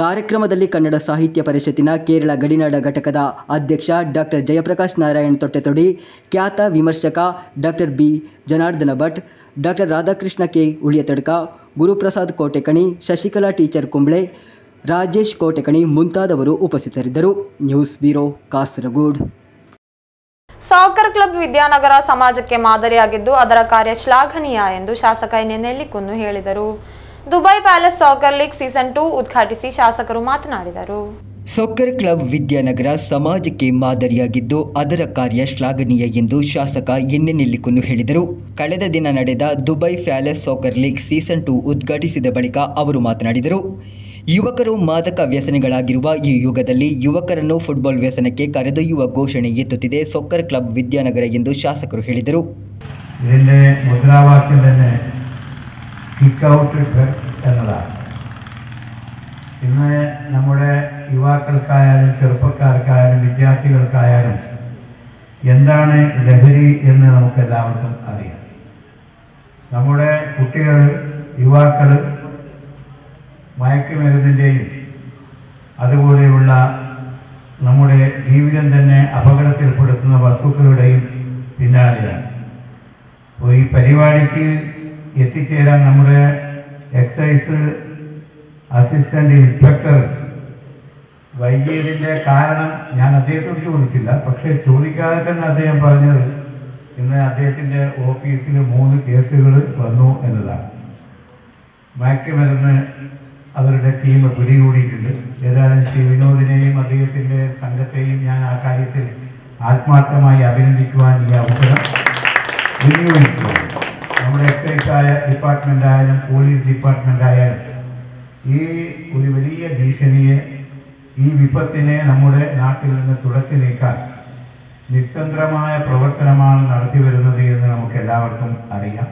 ಕಾರ್ಯಕ್ರಮದಲ್ಲಿ ಕನ್ನಡ ಸಾಹಿತ್ಯ ಪರಿಷತ್ತಿನ ಕೇರಳ ಗಡಿನಾಡ ಘಟಕದ ಅಧ್ಯಕ್ಷ ಡಾಕ್ಟರ್ ಜಯಪ್ರಕಾಶ್ ನಾರಾಯಣ್ ತೊಟ್ಟೆತೊಡಿ, ಖ್ಯಾತ ವಿಮರ್ಶಕ doctor B Janardhana Bhat, doctor Radhakrishna K Uliyathadka, Guruprasad Kotekani, Shashikala teacher Kumble, Rajesh Kotekani ಮುಂತಾದವರು ಉಪಸ್ಥಿತರಿದ್ದರು. News bureau, Kasaragod. Soccer club Vidyanagar ಸಮಾಜಕ್ಕೆ ಮಾದರಿಯಾಗಿದ್ದು ಅದರ ಕಾರ್ಯ ಶ್ಲಾಘನೀಯ ಎಂದು ಶಾಸಕ ಎನ್ ನೆಲ್ಲಿಕುನ್ನು ಹೇಳಿದರು. Dubai palace soccer league season 2 ಉದ್ಘಾಟಿಸಿ ಶಾಸಕರು ಮಾತನಾಡಿದರು. ಸಾಕರ್ ಕ್ಲಬ್ ವಿದ್ಯಾನಗರ ಸಮಾಜಕ್ಕೆ ಮಾದರಿಯಾಗಿದ್ದು ಅದರ ಕಾರ್ಯ ಶ್ಲಾಘನೀಯ ಎಂದು ಶಾಸಕ ಎನ್ ನೆಲ್ಲಿಕುನ್ನು ಹೇಳಿದರು. ಕಳೆದ ದಿನ ನಡೆದ Dubai palace soccer league season 2 ಉದ್ಘಾಟಿಸಿದ ಬಳಿಕ ಅವರು ಮಾತನಾಡಿದರು. ಯುವಕರು ಮಾದಕ ವ್ಯಸನಿಗಳಾಗಿರುವ ಈ ಯುಗದಲ್ಲಿ ಯುವಕರನ್ನು ಫುಟ್ಬಾಲ್ ವ್ಯಸನಕ್ಕೆ ಕರೆದೊಯ್ಯುವ ಘೋಷಣೆ ಎತ್ತುತ್ತಿದೆ ಸಾಕರ್ ಕ್ಲಬ್ ವಿದ್ಯಾನಗರ ಎಂದು ಶಾಸಕರು ಹೇಳಿದರು. ഇതിൻ്റെ മുദ്രാവാക്യം തന്നെ കിക്ക് ഔട്ട് ഡ്രഗ്സ് എന്നതാണ്. ഇന്ന് നമ്മുടെ യുവാക്കൾക്കായാലും ചെറുപ്പക്കാർക്കായാലും വിദ്യാർത്ഥികൾക്കായാലും എന്താണ് ലഹരി എന്ന് നമുക്കെല്ലാവർക്കും അറിയാം. നമ്മുടെ കുട്ടികൾ, യുവാക്കൾ മയക്കുമരുന്നിൻ്റെയും അതുപോലെയുള്ള നമ്മുടെ ജീവിതം തന്നെ അപകടത്തിൽപ്പെടുത്തുന്ന വസ്തുക്കളുടെയും പിന്നാലെയാണ്. അപ്പോൾ ഈ പരിപാടിക്ക് എത്തിച്ചേരാൻ നമ്മുടെ എക്സൈസ് അസിസ്റ്റൻ്റ് ഇൻസ്പെക്ടർ വൈകിയതിൻ്റെ കാരണം ഞാൻ അദ്ദേഹത്തോട് ചോദിച്ചില്ല. പക്ഷേ ചോദിക്കാതെ തന്നെ അദ്ദേഹം പറഞ്ഞത് ഇന്ന് അദ്ദേഹത്തിൻ്റെ ഓഫീസിൽ 3 കേസുകൾ വന്നു എന്നതാണ്. മയക്കുമരുന്ന് അവരുടെ ടീം പിടികൂടിയിട്ടുണ്ട്. ഏതായാലും ശ്രീ വിനോദിനെയും അദ്ദേഹത്തിൻ്റെ സംഘത്തെയും ഞാൻ ആ കാര്യത്തിൽ ആത്മാർത്ഥമായി അഭിനന്ദിക്കുവാൻ ഈ അവസരം വിനിയോഗിക്കുന്നു. നമ്മുടെ എക്സൈസ് ഡിപ്പാർട്ട്മെൻറ്റായാലും പോലീസ് ഡിപ്പാർട്ട്മെൻറ്റായാലും ഈ ഒരു വലിയ ഭീഷണിയെ, ഈ വിപത്തിനെ നമ്മുടെ നാട്ടിൽ നിന്ന് തുടച്ചു നീക്കാൻ നിസ്തന്ത്രമായ പ്രവർത്തനമാണ് നടത്തി വരുന്നത് എന്ന് നമുക്ക് എല്ലാവർക്കും അറിയാം.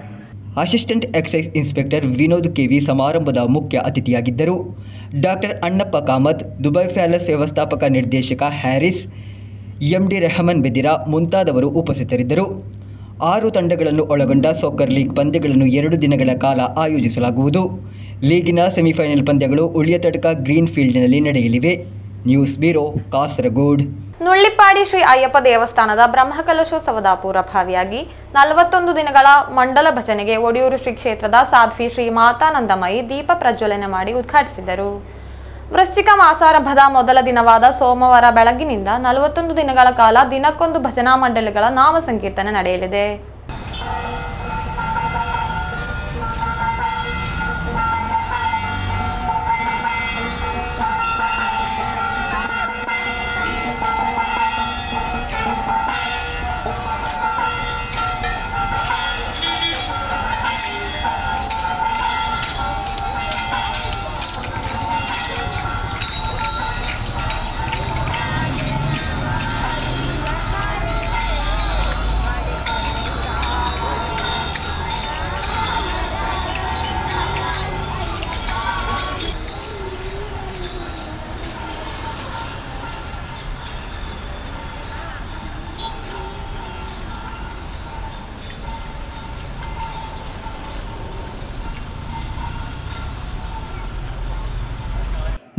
Assistant excise inspector Vinod K V ಸಮಾರಂಭದ ಮುಖ್ಯ ಅತಿಥಿಯಾಗಿದ್ದರು. Doctor Annappa Kamath, Dubai palace ವ್ಯವಸ್ಥಾಪಕ ನಿರ್ದೇಶಕ ಹ್ಯಾರಿಸ್, MD ರೆಹಮಾನ್ ಬೆದಿರಾ ಮುಂತಾದವರು ಉಪಸ್ಥಿತರಿದ್ದರು. 6 ತಂಡಗಳನ್ನು ಒಳಗೊಂಡ ಸಾಕರ್ ಲೀಗ್ ಪಂದ್ಯಗಳನ್ನು 2 ದಿನಗಳ ಕಾಲ ಆಯೋಜಿಸಲಾಗುವುದು. ಲೀಗಿನ ಸೆಮಿಫೈನಲ್ ಪಂದ್ಯಗಳು ಉಳಿಯತಡ್ಕ ಗ್ರೀನ್ ಫೀಲ್ಡ್ನಲ್ಲಿ ನಡೆಯಲಿವೆ. News bureau, Kasaragod. ನುಳ್ಳಿಪಾಡಿ ಶ್ರೀ ಅಯ್ಯಪ್ಪ ದೇವಸ್ಥಾನದ ಬ್ರಹ್ಮಕಲಶೋತ್ಸವದ ಪೂರ್ವಭಾವಿಯಾಗಿ 41 ದಿನಗಳ ಮಂಡಲ ಭಜನೆಗೆ ಒಡಿಯೂರು ಶ್ರೀ ಕ್ಷೇತ್ರದ ಸಾಧ್ವಿ ಶ್ರೀ ಮಾತಾನಂದಮಯಿ ದೀಪ ಪ್ರಜ್ವಲನೆ ಮಾಡಿ ಉದ್ಘಾಟಿಸಿದರು. ವೃಶ್ಚಿಕ ಮಾಸಾರಂಭದ ಮೊದಲ ದಿನವಾದ ಸೋಮವಾರ ಬೆಳಗ್ಗಿನಿಂದ 41 ದಿನಗಳ ಕಾಲ ದಿನಕ್ಕೊಂದು ಭಜನಾ ಮಂಡಳಿಗಳ ನಾಮ ಸಂಕೀರ್ತನೆ ನಡೆಯಲಿದೆ.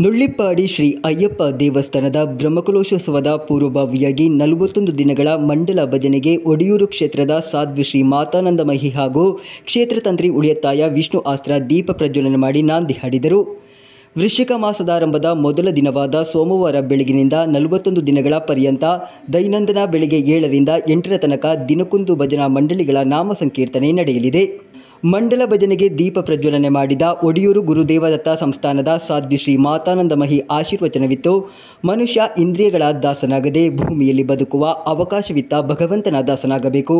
ನುಳ್ಳಿಪ್ಪಾಡಿ ಶ್ರೀ ಅಯ್ಯಪ್ಪ ದೇವಸ್ಥಾನದ ಬ್ರಹ್ಮಕಲಶೋತ್ಸವದ ಪೂರ್ವಭಾವಿಯಾಗಿ 41 ದಿನಗಳ ಮಂಡಲ ಭಜನೆಗೆ ಒಡಿಯೂರು ಕ್ಷೇತ್ರದ ಸಾಧ್ವಿ ಶ್ರೀ ಮಾತಾನಂದಮಹಿ ಹಾಗೂ ಕ್ಷೇತ್ರತಂತ್ರಿ ಉಳಿಯತ್ತಾಯ ವಿಷ್ಣು ಆಸ್ತ್ರ ದೀಪ ಪ್ರಜ್ವಲನೆ ಮಾಡಿ ನಾಂದಿ ಹಾಡಿದರು. ವೃಶ್ಚಿಕ ಮಾಸದಾರಂಭದ ಮೊದಲ ದಿನವಾದ ಸೋಮವಾರ ಬೆಳಗಿನಿಂದ 41 ದಿನಗಳ ಪರ್ಯಂತ ದೈನಂದಿನ ಬೆಳಗ್ಗೆ 7ರಿಂದ 8ರ ತನಕ ದಿನಕ್ಕೊಂದು ಭಜನಾ ಮಂಡಳಿಗಳ ನಾಮ ಸಂಕೀರ್ತನೆ ನಡೆಯಲಿದೆ. ಮಂಡಲ ಭಜನೆಗೆ ದೀಪ ಪ್ರಜ್ವಲನೆ ಮಾಡಿದ ಒಡಿಯೂರು ಗುರುದೇವದತ್ತ ಸಂಸ್ಥಾನದ ಸಾಧ್ವಿ ಶ್ರೀ ಮಾತಾನಂದಮಹಿ ಆಶೀರ್ವಚನವಿತ್ತು. ಮನುಷ್ಯ ಇಂದ್ರಿಯಗಳ ದಾಸನಾಗದೆ ಭೂಮಿಯಲ್ಲಿ ಬದುಕುವ ಅವಕಾಶವಿತ್ತ ಭಗವಂತನ ದಾಸನಾಗಬೇಕು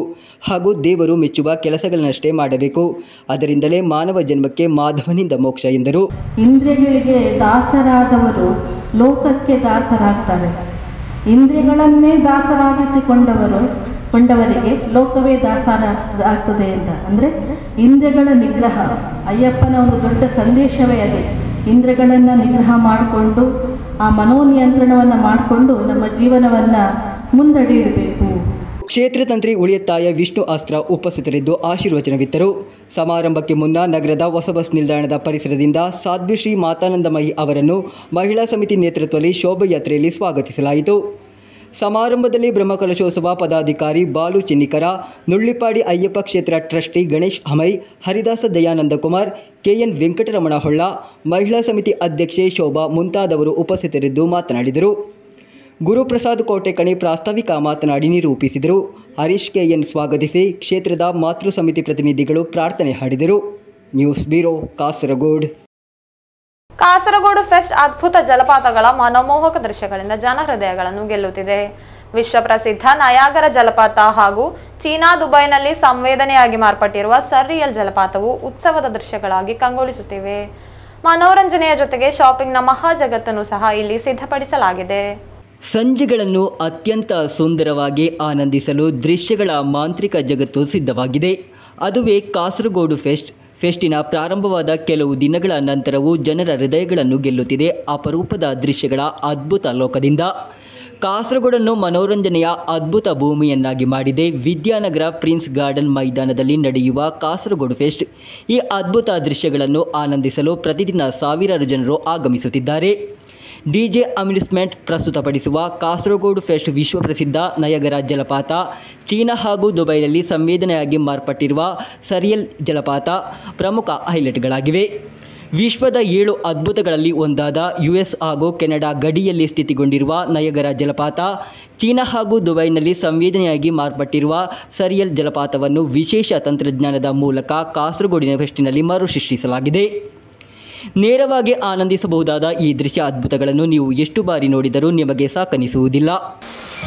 ಹಾಗೂ ದೇವರು ಮೆಚ್ಚುವ ಕೆಲಸಗಳನ್ನಷ್ಟೇ ಮಾಡಬೇಕು. ಅದರಿಂದಲೇ ಮಾನವ ಜನ್ಮಕ್ಕೆ ಮಾಧವನಿಂದ ಮೋಕ್ಷ ಎಂದರು. ಇಂದ್ರಿಯಗಳಿಗೆ ದಾಸರಾದವರು ಲೋಕಕ್ಕೆ ದಾಸರಾಗ್ತಾರೆ. ಇಂದ್ರಿಯಗಳನ್ನೇ ದಾಸರಾಗಿಸಿಕೊಂಡವರಿಗೆ ಲೋಕವೇ ದಾಸರಾಗ್ತದೆ ಅಂತ. ಅಂದರೆ ಇಂದ್ರಿಯಗಳ ನಿಗ್ರಹ ಅಯ್ಯಪ್ಪನ ಒಂದು ದೊಡ್ಡ ಸಂದೇಶವೇ ಅದೇ. ಇಂದ್ರಿಯಗಳನ್ನು ನಿಗ್ರಹ ಮಾಡಿಕೊಂಡು ಆ ಮನೋನಿಯಂತ್ರಣವನ್ನು ಮಾಡಿಕೊಂಡು ನಮ್ಮ ಜೀವನವನ್ನು ಮುಂದಡಿಯಿಡಬೇಕು. ಕ್ಷೇತ್ರತಂತ್ರಿ ಉಳಿಯತ್ತಾಯ ವಿಷ್ಣು ಆಸ್ತ್ರ ಉಪಸ್ಥಿತರಿದ್ದು ಆಶೀರ್ವಚನವಿತ್ತರು. ಸಮಾರಂಭಕ್ಕೆ ಮುನ್ನ ನಗರದ ಹೊಸ ಬಸ್ ನಿಲ್ದಾಣದ ಪರಿಸರದಿಂದ ಸಾಧ್ವಿ ಶ್ರೀ ಮಾತಾನಂದಮಹಿ ಅವರನ್ನು ಮಹಿಳಾ ಸಮಿತಿ ನೇತೃತ್ವದಲ್ಲಿ ಶೋಭಾಯಾತ್ರೆಯಲ್ಲಿ ಸ್ವಾಗತಿಸಲಾಯಿತು. ಸಮಾರಂಭದಲ್ಲಿ ಬ್ರಹ್ಮಕಲಶೋತ್ಸವ ಪದಾಧಿಕಾರಿ ಬಾಲು ಚಿನ್ನಿಕರ, ನುಳ್ಳಿಪಾಡಿ ಅಯ್ಯಪ್ಪ ಕ್ಷೇತ್ರ ಟ್ರಸ್ಟಿ ಗಣೇಶ್ ಹಮೈ, ಹರಿದಾಸ ದಯಾನಂದ ಕುಮಾರ್, ಕೆಎನ್ ವೆಂಕಟರಮಣ ಹೊಳ್ಳ, ಮಹಿಳಾ ಸಮಿತಿ ಅಧ್ಯಕ್ಷೆ ಶೋಭಾ ಮುಂತಾದವರು ಉಪಸ್ಥಿತರಿದ್ದು ಮಾತನಾಡಿದರು. ಗುರುಪ್ರಸಾದ್ ಕೋಟೆಕಣಿ ಪ್ರಾಸ್ತಾವಿಕ ಮಾತನಾಡಿ ನಿರೂಪಿಸಿದರು. ಹರೀಶ್ ಕೆಎನ್ ಸ್ವಾಗತಿಸಿ ಕ್ಷೇತ್ರದ ಮಾತೃ ಸಮಿತಿ ಪ್ರತಿನಿಧಿಗಳು ಪ್ರಾರ್ಥನೆ ಹಾಡಿದರು. News bureau, Kasaragod. Kasaragod fest ಅದ್ಭುತ ಜಲಪಾತಗಳ ಮನೋಮೋಹಕ ದೃಶ್ಯಗಳಿಂದ ಜನಹೃದಯಗಳನ್ನು ಗೆಲ್ಲುತ್ತಿದೆ. ವಿಶ್ವ ಪ್ರಸಿದ್ಧ ನಯಾಗರ ಜಲಪಾತ ಹಾಗೂ ಚೀನಾ ದುಬೈನಲ್ಲಿ ಸಂವೇದನೆಯಾಗಿ ಮಾರ್ಪಟ್ಟಿರುವ ಸರ್ರಿಯಲ್ ಜಲಪಾತವು ಉತ್ಸವದ ದೃಶ್ಯಗಳಾಗಿ ಕಂಗೊಳಿಸುತ್ತಿವೆ. ಮನೋರಂಜನೆಯ ಜೊತೆಗೆ ಶಾಪಿಂಗ್ನ ಮಹಾ ಜಗತ್ತನ್ನು ಸಹ ಇಲ್ಲಿ ಸಿದ್ಧಪಡಿಸಲಾಗಿದೆ. ಸಂಜೆಗಳನ್ನು ಅತ್ಯಂತ ಸುಂದರವಾಗಿ ಆನಂದಿಸಲು ದೃಶ್ಯಗಳ ಮಾಂತ್ರಿಕ ಜಗತ್ತು ಸಿದ್ಧವಾಗಿದೆ. ಅದುವೇ ಕಾಸರಗೋಡು ಫೆಸ್ಟಿನ ಪ್ರಾರಂಭವಾದ ಕೆಲವು ದಿನಗಳ ನಂತರವೂ ಜನರ ಹೃದಯಗಳನ್ನು ಗೆಲ್ಲುತ್ತಿದೆ ಅಪರೂಪದ ದೃಶ್ಯಗಳ ಅದ್ಭುತ ಲೋಕದಿಂದ. ಕಾಸರಗೋಡನ್ನು ಮನೋರಂಜನೆಯ ಅದ್ಭುತ ಭೂಮಿಯನ್ನಾಗಿ ಮಾಡಿದೆ ವಿದ್ಯಾನಗರ ಪ್ರಿನ್ಸ್ ಗಾರ್ಡನ್ ಮೈದಾನದಲ್ಲಿ ನಡೆಯುವ ಕಾಸರಗೋಡು ಫೆಸ್ಟ್. ಈ ಅದ್ಭುತ ದೃಶ್ಯಗಳನ್ನು ಆನಂದಿಸಲು ಪ್ರತಿದಿನ ಸಾವಿರಾರು ಜನರು ಆಗಮಿಸುತ್ತಿದ್ದಾರೆ. ಡಿಜೆ ಅಮ್ಯೂಸ್ಮೆಂಟ್ ಪ್ರಸ್ತುತಪಡಿಸುವ ಕಾಸರಗೋಡು ಫೆಸ್ಟ್ ವಿಶ್ವಪ್ರಸಿದ್ಧ ನಯಗರ ಜಲಪಾತ, ಚೀನಾ ಹಾಗೂ ದುಬೈನಲ್ಲಿ ಸಂವೇದನೆಯಾಗಿ ಮಾರ್ಪಟ್ಟಿರುವ ಸರ್ರಿಯಲ್ ಜಲಪಾತ ಪ್ರಮುಖ ಹೈಲೈಟ್ಗಳಾಗಿವೆ. ವಿಶ್ವದ 7 ಅದ್ಭುತಗಳಲ್ಲಿ ಒಂದಾದ US ಹಾಗೂ ಕೆನಡಾ ಗಡಿಯಲ್ಲಿ ಸ್ಥಿತಿಗೊಂಡಿರುವ ನಯಗರ ಜಲಪಾತ, ಚೀನಾ ಹಾಗೂ ದುಬೈನಲ್ಲಿ ಸಂವೇದನೆಯಾಗಿ ಮಾರ್ಪಟ್ಟಿರುವ ಸರ್ರಿಯಲ್ ಜಲಪಾತವನ್ನು ವಿಶೇಷ ತಂತ್ರಜ್ಞಾನದ ಮೂಲಕ ಕಾಸರಗೋಡಿನ ಫೆಸ್ಟಿನಲ್ಲಿ ಮರುಸೃಷ್ಟಿಸಲಾಗಿದೆ. ನೇರವಾಗಿ ಆನಂದಿಸಬಹುದಾದ ഈ ദൃശ്യ അത്ഭുതಗಳನ್ನು ನೀವು ಎಷ್ಟು ಬಾರಿ ನೋಡಿದರೂ ನಿಮಗೆ ಸಾಕನಿಸುವುದಿಲ್ಲ.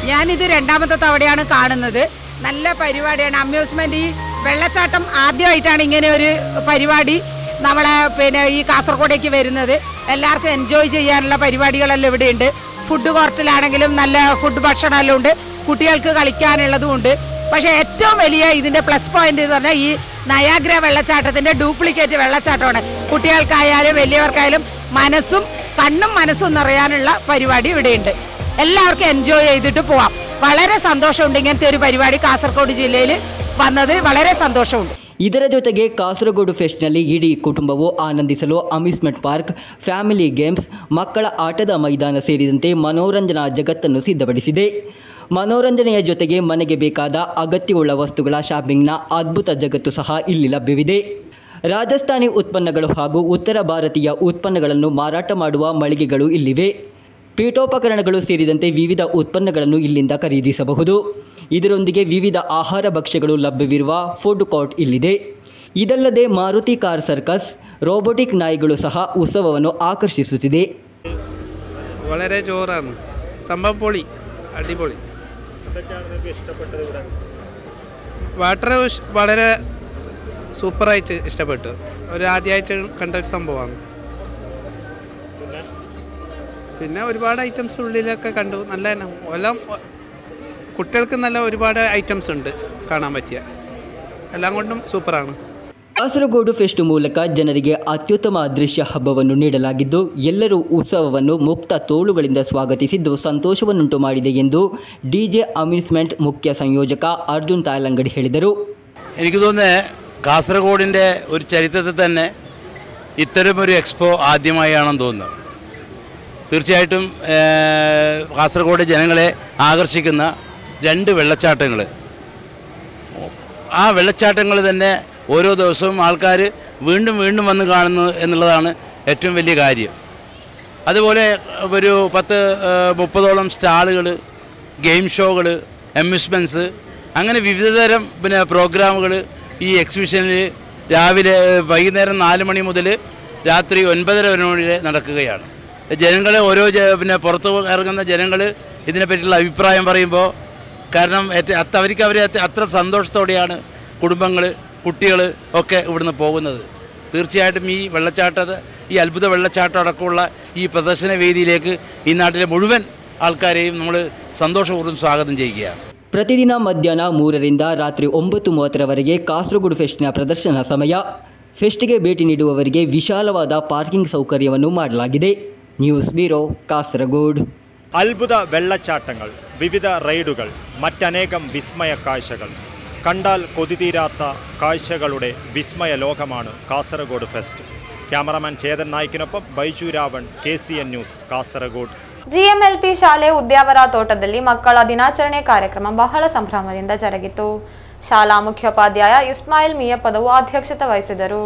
ഞാനിത് രണ്ടാമത്തെ തവണയാണ് കാണുന്നത്. നല്ല പരിപാടിയാണ്. അമ്യൂസ്മെന്റ് ഈ വെള്ളച്ചാട്ടം ആദ്യമായിട്ടാണ് ഇങ്ങനെ ഒരു പരിപാടി നമ്മളെ ഈ കാസർഗോഡേക്ക് വരുന്നത്. എല്ലാവർക്കും എൻജോയ് ചെയ്യാനുള്ള പരിപാടികളെല്ലാം ഇവിടെയുണ്ട്. ഫുഡ് കോർട്ടിലാണെങ്കിലും നല്ല ഫുഡ് ഭക്ഷണമെല്ലാം ഉണ്ട്. കുട്ടികൾക്ക് കളിക്കാനുള്ളതും ഉണ്ട്. പക്ഷേ ഏറ്റവും വലിയ ഇതിൻ്റെ പ്ലസ് പോയിന്റ് എന്ന് പറഞ്ഞാൽ ഈ നയാഗ്ര വെള്ളച്ചാട്ടത്തിൻ്റെ ഡ്യൂപ്ലിക്കേറ്റ് വെള്ളച്ചാട്ടമാണ്. കുട്ടികൾക്കായാലും വലിയവർക്കായാലും കണ്ണും മനസ്സും നിറയാനുള്ള പരിപാടി ഇവിടെയുണ്ട്. എല്ലാവർക്കും എൻജോയ് ചെയ്തിട്ട് പോവാം. വളരെ സന്തോഷമുണ്ട് ഇങ്ങനത്തെ ഒരു പരിപാടി കാസർഗോഡ് ജില്ലയിൽ വന്നതിൽ വളരെ സന്തോഷമുണ്ട്. ಇದರ ಜೊತೆಗೆ ಕಾಸರಗೋಡು ಫೆಸ್ಟ್ನಲ್ಲಿ ಇಡೀ ಕುಟುಂಬವು ಆನಂದಿಸಲು ಅಮ್ಯೂಸ್ಮೆಂಟ್ ಪಾರ್ಕ್, ಫ್ಯಾಮಿಲಿ ಗೇಮ್ಸ್, ಮಕ್ಕಳ ಆಟದ ಮೈದಾನ ಸೇರಿದಂತೆ ಮನೋರಂಜನಾ ಜಗತ್ತನ್ನು ಸಿದ್ಧಪಡಿಸಿದೆ. ಮನೋರಂಜನೆಯ ಜೊತೆಗೆ ಮನೆಗೆ ಬೇಕಾದ ಅಗತ್ಯವುಳ್ಳ ವಸ್ತುಗಳ ಶಾಪಿಂಗ್ನ ಅದ್ಭುತ ಜಗತ್ತು ಸಹ ಇಲ್ಲಿ ಲಭ್ಯವಿದೆ. ರಾಜಸ್ಥಾನಿ ಉತ್ಪನ್ನಗಳು ಹಾಗೂ ಉತ್ತರ ಭಾರತೀಯ ಉತ್ಪನ್ನಗಳನ್ನು ಮಾರಾಟ ಮಾಡುವ ಮಳಿಗೆಗಳು ಇಲ್ಲಿವೆ. ಪೀಠೋಪಕರಣಗಳು ಸೇರಿದಂತೆ ವಿವಿಧ ಉತ್ಪನ್ನಗಳನ್ನು ಇಲ್ಲಿಂದ ಖರೀದಿಸಬಹುದು. ಇದರೊಂದಿಗೆ ವಿವಿಧ ಆಹಾರ ಭಕ್ಷ್ಯಗಳು ಲಭ್ಯವಿರುವ ಫುಡ್ ಕೋರ್ಟ್ ಇಲ್ಲಿದೆ. ಇದಲ್ಲದೆ ಮಾರುತಿ ಕಾರ್ ಸರ್ಕಸ್, ರೋಬೋಟಿಕ್ ನಾಯಿಗಳು ಸಹ ಉತ್ಸವವನ್ನು ಆಕರ್ಷಿಸುತ್ತಿದೆ. വളരെ ജോറാണ് സംഭവം. പൊളി, അടിപൊളി. വാട്ടർ വളരെ സൂപ്പറായിട്ട് ഇഷ്ടപ്പെട്ടു. ഒരു ആദ്യമായിട്ട് കണ്ട ഒരു സംഭവമാണ്. പിന്നെ ഒരുപാട് ഐറ്റംസ് ഉള്ളിലൊക്കെ കണ്ടു. നല്ല എല്ലാം കുട്ടികൾക്ക് നല്ല ഒരുപാട് ഐറ്റംസ് ഉണ്ട് കാണാൻ പറ്റിയ. എല്ലാം കൊണ്ടും ಸೂಪರಾണ്. ಕಾಸರಗೋಡು ಫೆಸ್ಟ್ ಮೂಲಕ ಜನರಿಗೆ ಅತ್ಯುತ್ತಮ ದೃಶ್ಯ ಹಬ್ಬವನ್ನು ನೀಡಲಾಗಿದ್ದು ಎಲ್ಲರೂ ಉತ್ಸವವನ್ನು ಮುಕ್ತ ತೋಳುಗಳಿಂದ ಸ್ವಾಗತಿಸಿದ್ದು ಸಂತೋಷವನ್ನುಂಟು ಮಾಡಿದೆ ಎಂದು ಡಿಜೆ ಅಮ್ಯೂಸ್ಮೆಂಟ್ ಮುಖ್ಯ ಸಂಯೋಜಕ ಅರ್ಜುನ್ ತಾಯಲಂಗಡಿ ಹೇಳಿದರು. എനിക്ക് തോന്നുന്നത് കാസർഗോഡിൻ്റെ ഒരു ചരിത്രത്തിൽ തന്നെ ഇത്തരമൊരു എക്സ്പോ ആദ്യമായാണെന്ന് തോന്നുന്നു. തീർച്ചയായിട്ടും കാസർഗോഡ് ജനങ്ങളെ ആകർഷിക്കുന്ന 2 വെള്ളച്ചാട്ടങ്ങൾ. ആ വെള്ളച്ചാട്ടങ്ങൾ തന്നെ ഓരോ ദിവസവും ആൾക്കാർ വീണ്ടും വീണ്ടും വന്ന് കാണുന്നു എന്നുള്ളതാണ് ഏറ്റവും വലിയ കാര്യം. അതുപോലെ ഒരു 10-30ഓളം സ്റ്റാളുകൾ, ഗെയിം ഷോകൾ, അമ്യൂസ്മെൻറ്റ്സ്, അങ്ങനെ വിവിധതരം പ്രോഗ്രാമുകൾ ഈ എക്സിബിഷനിൽ വൈകുന്നേരം 4 മണി മുതൽ രാത്രി 9:30 വരെ നടക്കുകയാണ്. ജനങ്ങളെ പുറത്ത് ഇറങ്ങുന്ന ജനങ്ങൾ ഇതിനെപ്പറ്റിയുള്ള അഭിപ്രായം പറയുമ്പോൾ, കാരണം അവരെ അത്ര സന്തോഷത്തോടെയാണ് കുടുംബങ്ങൾ, കുട്ടികൾ ഒക്കെ ഇവിടുന്ന് പോകുന്നത്. തീർച്ചയായിട്ടും ഈ അത്ഭുത വെള്ളച്ചാട്ടം അടക്കമുള്ള ഈ പ്രദർശന വേദിയിലേക്ക് ഈ നാട്ടിലെ മുഴുവൻ ആൾക്കാരെയും നമ്മൾ സന്തോഷപൂർവ്വം സ്വാഗതം ചെയ്യുകയാണ്. ಪ್ರತಿದಿನ ಮಧ್ಯಾಹ್ನ 3ರಿಂದ ರಾತ್ರಿ 9:30ರವರೆಗೆ ಕಾಸರಗೋಡು ಫೆಸ್ಟ್ನ ಪ್ರದರ್ಶನ ಸಮಯ. ಫೆಸ್ಟ್ಗೆ ಭೇಟಿ ನೀಡುವವರಿಗೆ ವಿಶಾಲವಾದ ಪಾರ್ಕಿಂಗ್ ಸೌಕರ್ಯವನ್ನು ಮಾಡಲಾಗಿದೆ. News bureau, Kasaragod. അത്ഭുത വെള്ളച്ചാട്ടങ്ങൾ, വിവിധ റൈഡുകൾ, മറ്റനേകം വിസ്മയ കാഴ്ചകൾ. കണ്ടാൽ കൊതിതീരാത്ത കാഴ്ചകളുടെ വിസ്മയ ലോകമാണ് കാസർഗോഡ് ഫെസ്റ്റ്. ಕ್ಯಾಮರಾಮನ್ ಚೇತನ್ ನಾಯ್ಕಿನೊപ്പം Baiju Ravan, KCN news, Kasaragod. GMLP ಶಾಲೆ ಉದ್ಯಾವರ ತೋಟದಲ್ಲಿ ಮಕ್ಕಳ ದಿನಾಚರಣೆ ಕಾರ್ಯಕ್ರಮ ಬಹಳ ಸಂಭ್ರಮದಿಂದ ಜರುಗಿತು. ಶಾಲಾ ಮುಖ್ಯೋಪಾಧ್ಯಾಯ ಇಸ್ಮಾಯಿಲ್ ಮಿಯಪ್ಪದವು ಅಧ್ಯಕ್ಷತೆ ವಹಿಸಿದರು.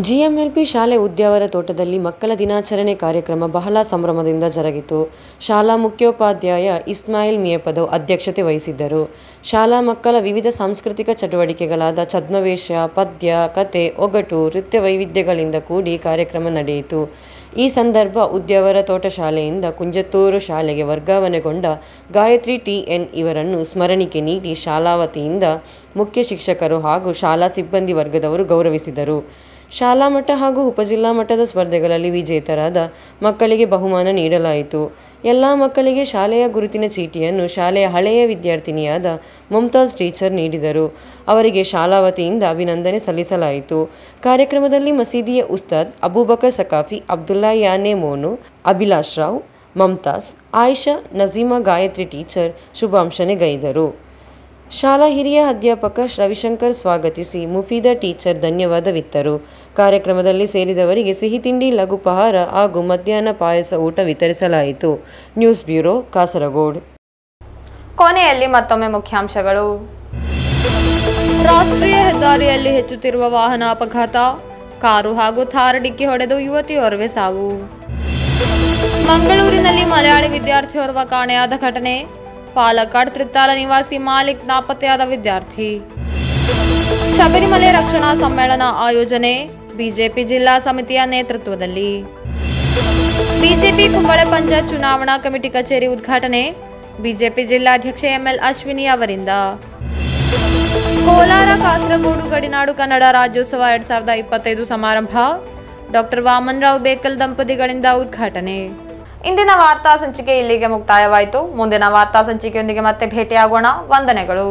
GMLP ಶಾಲೆ ಉದ್ಯಾವರ ತೋಟದಲ್ಲಿ ಮಕ್ಕಳ ದಿನಾಚರಣೆ ಕಾರ್ಯಕ್ರಮ ಬಹಳ ಸಂಭ್ರಮದಿಂದ ಜರುಗಿತು. ಶಾಲಾ ಮುಖ್ಯೋಪಾಧ್ಯಾಯ ಇಸ್ಮಾಯಿಲ್ ಮಿಯಪ್ಪದವು ಅಧ್ಯಕ್ಷತೆ ವಹಿಸಿದ್ದರು. ಶಾಲಾ ಮಕ್ಕಳ ವಿವಿಧ ಸಾಂಸ್ಕೃತಿಕ ಚಟುವಟಿಕೆಗಳಾದ ಛದ್ಮವೇಷ, ಪದ್ಯ, ಕತೆ, ಒಗಟು, ನೃತ್ಯ ವೈವಿಧ್ಯಗಳಿಂದ ಕೂಡಿ ಕಾರ್ಯಕ್ರಮ ನಡೆಯಿತು. ಈ ಸಂದರ್ಭ ಉದ್ಯಾವರ ತೋಟ ಶಾಲೆಯಿಂದ ಕುಂಜತ್ತೂರು ಶಾಲೆಗೆ ವರ್ಗಾವಣೆಗೊಂಡ ಗಾಯತ್ರಿ TN ಇವರನ್ನು ಸ್ಮರಣಿಕೆ ನೀಡಿ ಶಾಲಾ ವತಿಯಿಂದ ಮುಖ್ಯ ಶಿಕ್ಷಕರು ಹಾಗೂ ಶಾಲಾ ಸಿಬ್ಬಂದಿ ವರ್ಗದವರು ಗೌರವಿಸಿದರು. ಶಾಲಾ ಮಟ್ಟ ಹಾಗೂ ಉಪಜಿಲ್ಲಾ ಮಟ್ಟದ ಸ್ಪರ್ಧೆಗಳಲ್ಲಿ ವಿಜೇತರಾದ ಮಕ್ಕಳಿಗೆ ಬಹುಮಾನ ನೀಡಲಾಯಿತು. ಎಲ್ಲ ಮಕ್ಕಳಿಗೆ ಶಾಲೆಯ ಗುರುತಿನ ಚೀಟಿಯನ್ನು ಶಾಲೆಯ ಹಳೆಯ ವಿದ್ಯಾರ್ಥಿನಿಯಾದ ಮುಮ್ತಾಜ್ ಟೀಚರ್ ನೀಡಿದರು. ಅವರಿಗೆ ಶಾಲಾ ವತಿಯಿಂದ ಅಭಿನಂದನೆ ಸಲ್ಲಿಸಲಾಯಿತು. ಕಾರ್ಯಕ್ರಮದಲ್ಲಿ ಮಸೀದಿಯ ಉಸ್ತಾದ್ ಅಬೂಬಕರ್ ಸಕಾಫಿ, ಅಬ್ದುಲ್ಲಾ ಯಾನೆ ಮೋನು, ಅಭಿಲಾಷ್ ರಾವ್, ಮಮ್ತಾಜ್, ಆಯಿಷಾ, ನಜೀಮಾ, ಗಾಯತ್ರಿ ಟೀಚರ್ ಶುಭಾಂಶನೆ ಗೈದರು. ಶಾಲಾ ಹಿರಿಯ ಅಧ್ಯಾಪಕ ರವಿಶಂಕರ್ ಸ್ವಾಗತಿಸಿ ಮುಫೀದಾ ಟೀಚರ್ ಧನ್ಯವಾದವಿತ್ತರು. ಕಾರ್ಯಕ್ರಮದಲ್ಲಿ ಸೇರಿದವರಿಗೆ ಸಿಹಿ ತಿಂಡಿ, ಲಘು ಪಹಾರ ಹಾಗೂ ಮಧ್ಯಾಹ್ನ ಪಾಯಸ ಊಟ ವಿತರಿಸಲಾಯಿತು. News bureau, Kasaragod. ಕೊನೆಯಲ್ಲಿ ಮತ್ತೊಮ್ಮೆ ಮುಖ್ಯಾಂಶಗಳು. ರಾಷ್ಟ್ರೀಯ ಹೆದ್ದಾರಿಯಲ್ಲಿ ಹೆಚ್ಚುತ್ತಿರುವ ವಾಹನ ಅಪಘಾತ. ಕಾರು ಹಾಗೂ ಥಾರ್ ಡಿಕ್ಕಿ ಹೊಡೆದು ಯುವತಿಯೋರ್ವೆ ಸಾವು. ಮಂಗಳೂರಿನಲ್ಲಿ ಮಲಯಾಳಿ ವಿದ್ಯಾರ್ಥಿಯೋರ್ವ ಕಾಣೆಯಾದ ಘಟನೆ. ಪಾಲಕ್ಕಾಡ್ ತ್ರಿತ್ತಾಲ ನಿವಾಸಿ ಮಾಲಿಕ್ ನಾಪತ್ತೆಯಾದ ವಿದ್ಯಾರ್ಥಿ. ಶಬರಿಮಲೆ ರಕ್ಷಣಾ ಸಮ್ಮೇಳನ ಆಯೋಜನೆ ಬಿಜೆಪಿ ಜಿಲ್ಲಾ ಸಮಿತಿಯ ನೇತೃತ್ವದಲ್ಲಿ. ಬಿಜೆಪಿ ಕುಂಬಳೆ ಪಂಚಾಯತ್ ಚುನಾವಣಾ ಕಮಿಟಿ ಕಚೇರಿ ಉದ್ಘಾಟನೆ ಬಿಜೆಪಿ ಜಿಲ್ಲಾಧ್ಯಕ್ಷ ML ಅಶ್ವಿನಿ ಅವರಿಂದ. ಕೋಲಾರ ಕಾಸರಗೋಡು ಗಡಿನಾಡು ಕನ್ನಡ ರಾಜ್ಯೋತ್ಸವ 2025 ಸಮಾರಂಭ ಡಾಕ್ಟರ್ ವಾಮನ್ ರಾವ್ ಬೇಕಲ್ ದಂಪತಿಗಳಿಂದ ಉದ್ಘಾಟನೆ. ಇಂದಿನ ವಾರ್ತಾ ಸಂಚಿಕೆ ಇಲ್ಲಿಗೆ ಮುಕ್ತಾಯವಾಯಿತು. ಮುಂದಿನ ವಾರ್ತಾ ಸಂಚಿಕೆಯೊಂದಿಗೆ ಮತ್ತೆ ಭೇಟಿಯಾಗೋಣ. ವಂದನೆಗಳು.